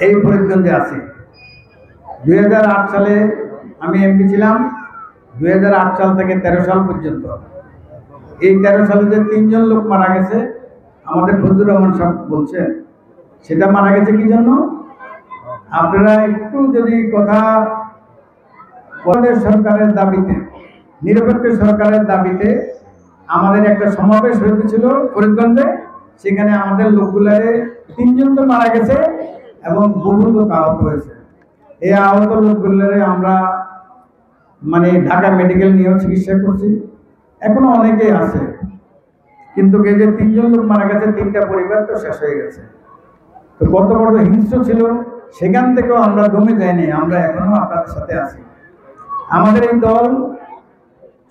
এই ফরিদগঞ্জে আছি। 2008 সালে আমি এমপি ছিলাম। 2008 সাল থেকে 13 সাল পর্যন্ত এই 13 সালে যে 3 জন লোক মারা গেছে, আমাদের ফজলুর রহমান সাহেব বলছেন সেটা মারা গেছে কি জন্য? আপনারা একটু যদি কথা সরকারের দাবিতে, নিরপেক্ষ সরকারের দাবিতে আমাদের একটা সমাবেশ হয়েছিল ফরিদগঞ্জে। সেখানে আমাদের লোকগুলারে 3 জন তো মারা গেছে এবং বহু লোক আহত হয়েছে। এই আহত লোকগুলারে আমরা ঢাকা মেডিকেল নিয়েও চিকিৎসা করছি, এখনো অনেকেই আছে। কিন্তু এই যে 3 জন লোক মারা গেছে, 3টা পরিবার তো শেষ হয়ে গেছে। তো কত বড় হিংস্র ছিল, সেখান থেকেও আমরা দমে যাইনি, আমরা এখনো আপনাদের সাথে আছি। আমাদের এই দল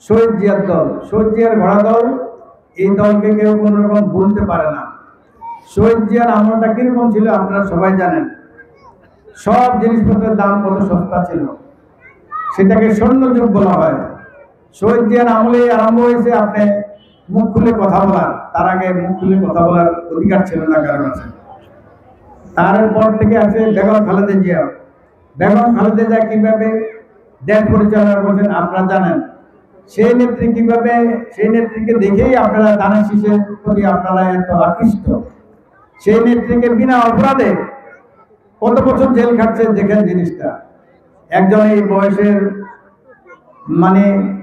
শহীদ জিয়ার দল, শহীদ জিয়ার ঘোড়া দল। এই দলকে কেউ কোনো রকম বলতে পারে না। শহীদ জিয়ার আমলটা কিরকম ছিল আপনারা সবাই জানেন। সব জিনিসপত্রের দাম কত সস্তা ছিল, সেটাকে স্বর্ণযুগ বলা হয়। শহীদ জিয়ার আমলে আরম্ভ হয়েছে আপনি মুখ খুলে কথা বলার, তার আগে মুখ খুলে কথা বলার অধিকার ছিল না কারণ আছে। তারপর থেকে আছে বেগম খালেদা জিয়া। বেগম খালেদা জিয়া কিভাবে দেশ পরিচালনা করছেন আপনারা জানেন। সেই নেত্রী কিভাবে, সেই নেত্রীকে দেখেই আপনারা ধানের শীষের প্রতি আপনারা এত আকৃষ্ট। সেই নেত্রীকে বিনা অপরাধে কত বছর জেল খাটছে দেখেন জিনিসটা। একজন এই বয়সের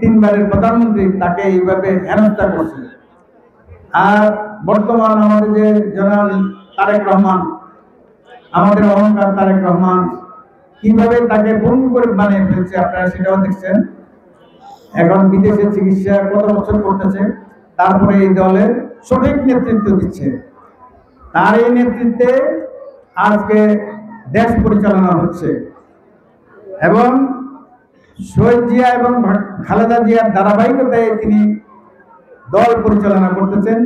3 বারের প্রধানমন্ত্রী, তাকে এইভাবে হেনস্থা করছে। আর বর্তমান আমাদের যে জনাব তারেক রহমান, আমাদের অহংকার তারেক রহমান, কিভাবে তাকে পঙ্গু করে বানিয়ে ফেলছে আপনারা সেটাও দেখছেন। এখন বিদেশে চিকিৎসা কত বছর করতেছে, তারপরে এই দলের সঠিক নেতৃত্ব দিচ্ছে। তার এই নেতৃত্বে আজকে দেশ পরিচালনা হচ্ছে এবং শহীদ জিয়া এবং খালেদা জিয়ার ধারাবাহিকতায় তিনি দল পরিচালনা করতেছেন।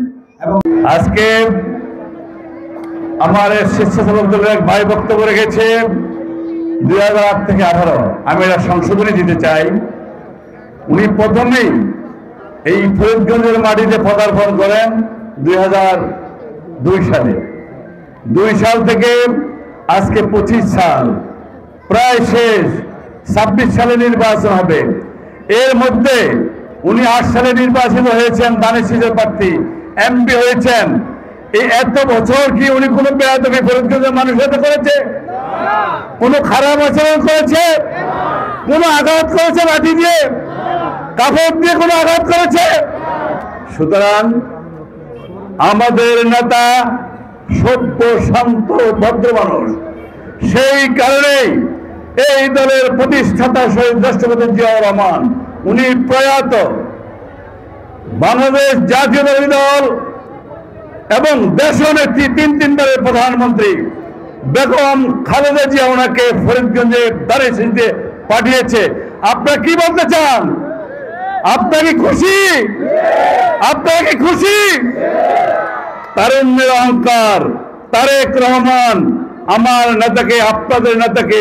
এবং আজকে আমার স্বেচ্ছাসেবক দলের এক ভাই বক্তব্য রেখেছে 2008 থেকে 18। আমি এটা সংশোধনী দিতে চাই। উনি প্রথমেই এই ফরিদগঞ্জের মাটিতে পদার্পণ করেন 2002 সালে। 2 সাল থেকে আজকে 25 সাল, প্রায় শেষ। 26 সালে নির্বাচন হবে। এর মধ্যে উনি 8 সালে নির্বাচিত হয়েছেন, ধানের শীষের প্রার্থী, এমপি হয়েছেন। এই এত বছর কি উনি কোনো বেয়াদবি ফরিদগঞ্জের মানুষের সাথে করেছে? কোনো খারাপ আচরণ করেছে? কোনো আঘাত করেছে লাঠি দিয়ে, কাপড় দিয়ে কোনো আঘাত করেছে? সুতরাং আমাদের নেতা সভ্য, শান্ত, ভদ্র মানুষ। সেই কারণেই এই দলের প্রতিষ্ঠাতা শহীদ রাষ্ট্রপতি জিয়াউর রহমান, উনি প্রয়াত বাংলাদেশ জাতীয়তাবাদী দল এবং দেশনেত্রী 3 বারের প্রধানমন্ত্রী বেগম খালেদা জিয়া ওনাকে ফরিদগঞ্জে ধানের শীষে পাঠিয়েছে। আপনারা কি বলতে চান? আপনারা কি খুশি? আপনারা কি খুশি? তারুণ্যের অহংকার তারেক রহমান আমার নেতাকে, আপনাদের নেতাকে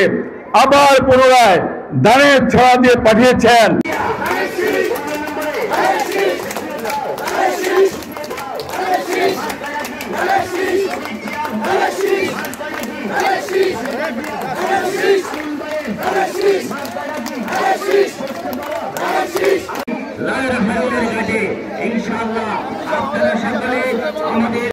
আবার পুনরায় ধানের ছড়া দিয়ে পাঠিয়েছেন। ইনশাআল্লাহ আপনারা সকলে আমাদের